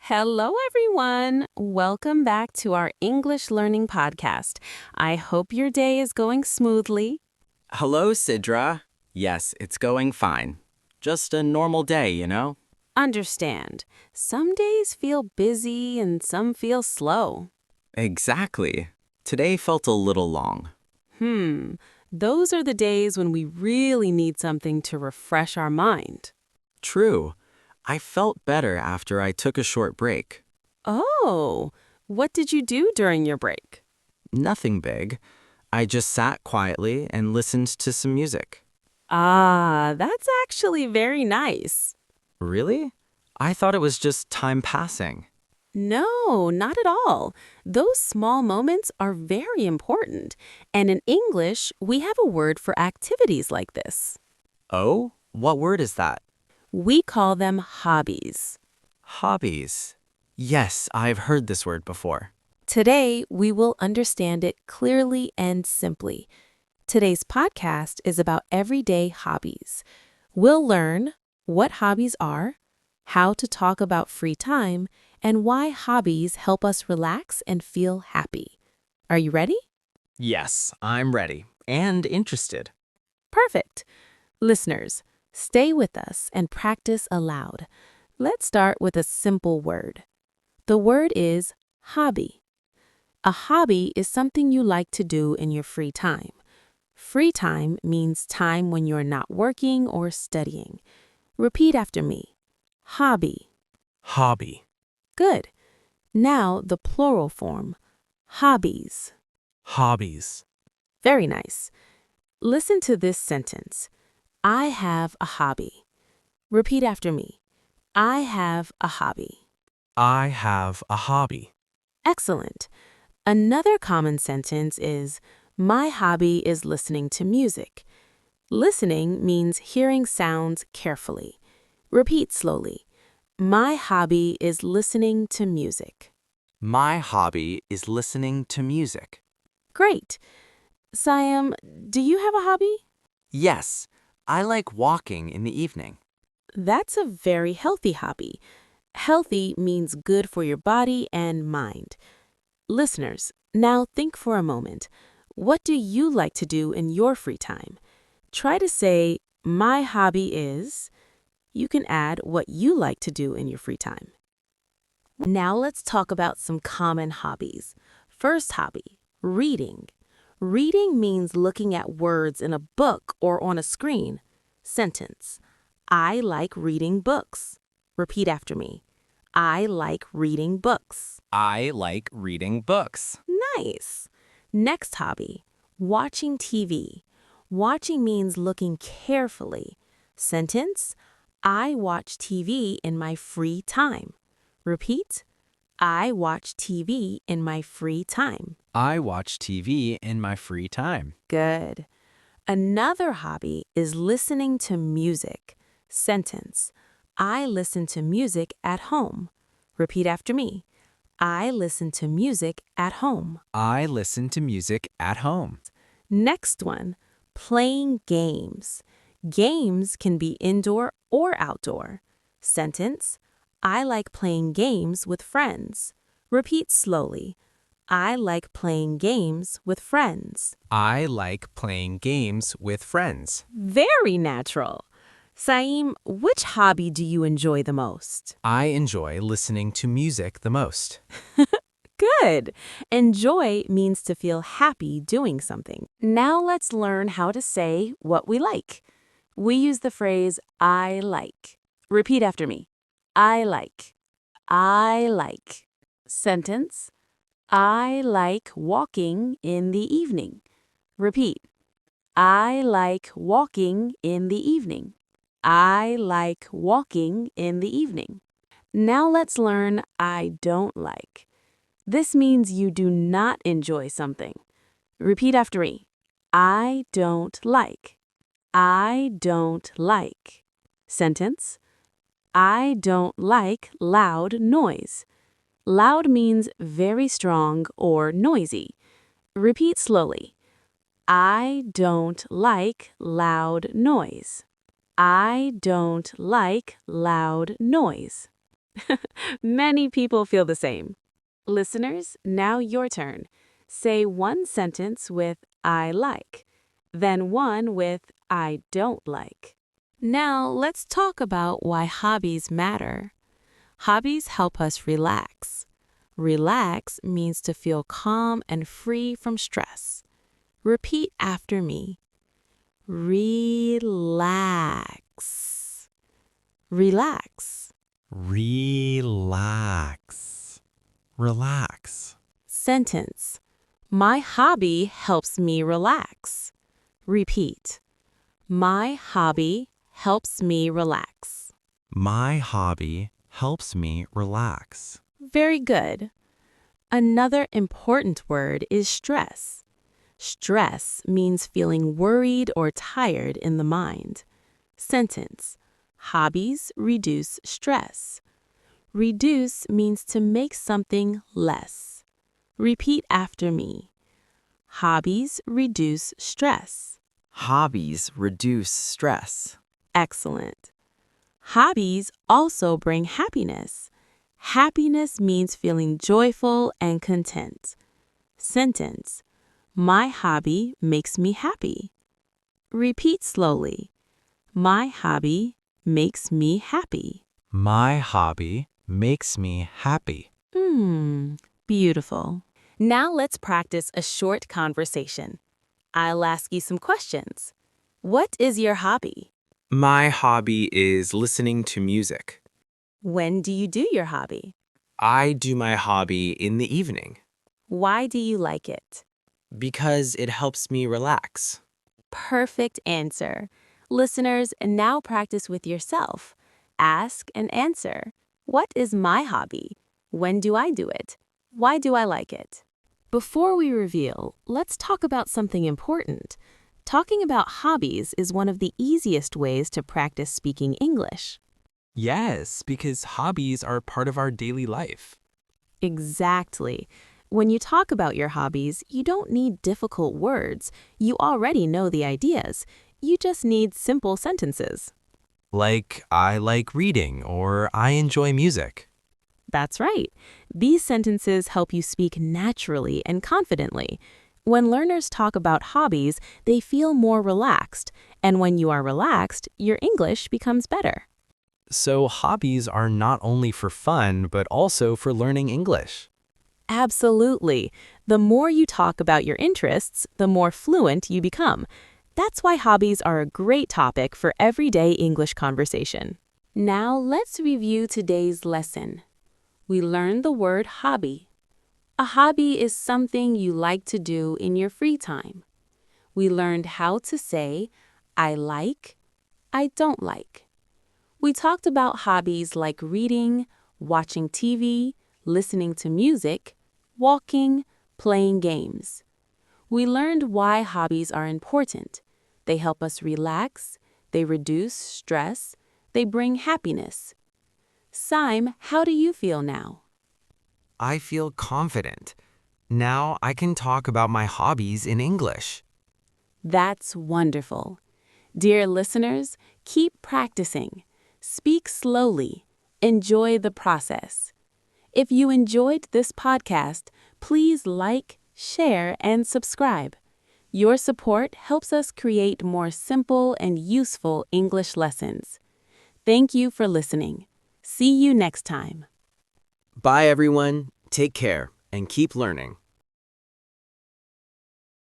Hello, everyone. Welcome back to our English learning podcast. I hope your day is going smoothly. Hello, Sidra. Yes, it's going fine. Just a normal day, you know? Understand, some days feel busy and some feel slow. Exactly. Today felt a little long. Those are the days when we really need something to refresh our mind. True. I felt better after I took a short break. Oh, what did you do during your break? Nothing big. I just sat quietly and listened to some music. Ah, that's actually very nice. Really? I thought it was just time passing. No, not at all. Those small moments are very important. And in English, we have a word for activities like this. Oh? What word is that? We call them hobbies. Hobbies. Yes, I've heard this word before. Today, we will understand it clearly and simply. Today's podcast is about everyday hobbies. We'll learn what hobbies are, how to talk about free time, and why hobbies help us relax and feel happy. Are you ready? Yes, I'm ready and interested. Perfect. Listeners, stay with us and practice aloud. Let's start with a simple word. The word is hobby. A hobby is something you like to do in your free time. Free time means time when you're not working or studying. Repeat after me. Hobby. Hobby. Good. Now the plural form. Hobbies. Hobbies. Very nice. Listen to this sentence. I have a hobby. Repeat after me. I have a hobby. I have a hobby. Excellent. Another common sentence is, my hobby is listening to music. Listening means hearing sounds carefully. Repeat slowly. My hobby is listening to music. My hobby is listening to music. Great. Siam, do you have a hobby? Yes, I like walking in the evening. That's a very healthy hobby. Healthy means good for your body and mind. Listeners, now think for a moment. What do you like to do in your free time? Try to say, my hobby is. You can add what you like to do in your free time. Now let's talk about some common hobbies. First hobby, reading. Reading means looking at words in a book or on a screen. Sentence. I like reading books. Repeat after me. I like reading books. I like reading books. Nice. Next hobby, watching TV. Watching means looking carefully. Sentence, I watch TV in my free time. Repeat, I watch TV in my free time. I watch TV in my free time. Good. Another hobby is listening to music. Sentence, I listen to music at home. Repeat after me. I listen to music at home. I listen to music at home. Next one, playing games. Games can be indoor or outdoor. Sentence, I like playing games with friends. Repeat slowly. I like playing games with friends. I like playing games with friends. Very natural. Saim, which hobby do you enjoy the most? I enjoy listening to music the most. Good. Enjoy means to feel happy doing something. Now let's learn how to say what we like. We use the phrase I like. Repeat after me. I like. I like. Sentence. I like walking in the evening. Repeat. I like walking in the evening. I like walking in the evening. Now let's learn I don't like. This means you do not enjoy something. Repeat after me. I don't like. I don't like. Sentence. I don't like loud noise. Loud means very strong or noisy. Repeat slowly. I don't like loud noise. I don't like loud noise. Many people feel the same. Listeners, now your turn. Say one sentence with I like, then one with I don't like. Now let's talk about why hobbies matter. Hobbies help us relax. Relax means to feel calm and free from stress. Repeat after me. Relax. Relax. Relax. Relax. Sentence. My hobby helps me relax. Repeat. My hobby helps me relax. My hobby helps me relax. Very good. Another important word is stress. Stress means feeling worried or tired in the mind. Sentence. Hobbies reduce stress. Reduce means to make something less. Repeat after me. Hobbies reduce stress. Hobbies reduce stress. Excellent. Hobbies also bring happiness. Happiness means feeling joyful and content. Sentence. My hobby makes me happy. Repeat slowly. My hobby makes me happy. My hobby makes me happy. Beautiful. Now let's practice a short conversation. I'll ask you some questions. What is your hobby? My hobby is listening to music. When do you do your hobby? I do my hobby in the evening Why do you like it? because it helps me relax. Perfect answer. Listeners, now practice with yourself. Ask and answer. What is my hobby? When do I do it? Why do I like it? Before we reveal, let's talk about something important. Talking about hobbies is one of the easiest ways to practice speaking English. Yes, because hobbies are part of our daily life. Exactly. When you talk about your hobbies, you don't need difficult words. You already know the ideas. You just need simple sentences. Like, I like reading or I enjoy music. That's right. These sentences help you speak naturally and confidently. When learners talk about hobbies, they feel more relaxed. And when you are relaxed, your English becomes better. So hobbies are not only for fun, but also for learning English. Absolutely. The more you talk about your interests, the more fluent you become. That's why hobbies are a great topic for everyday English conversation. Now let's review today's lesson. We learned the word hobby. A hobby is something you like to do in your free time. We learned how to say, I like, I don't like. We talked about hobbies like reading, watching TV, listening to music, walking, playing games. We learned why hobbies are important. They help us relax, they reduce stress, they bring happiness. Sime, how do you feel now? I feel confident. Now I can talk about my hobbies in English. That's wonderful. Dear listeners, keep practicing. Speak slowly. Enjoy the process. If you enjoyed this podcast, please like, share, and subscribe. Your support helps us create more simple and useful English lessons. Thank you for listening. See you next time. Bye, everyone. Take care and keep learning.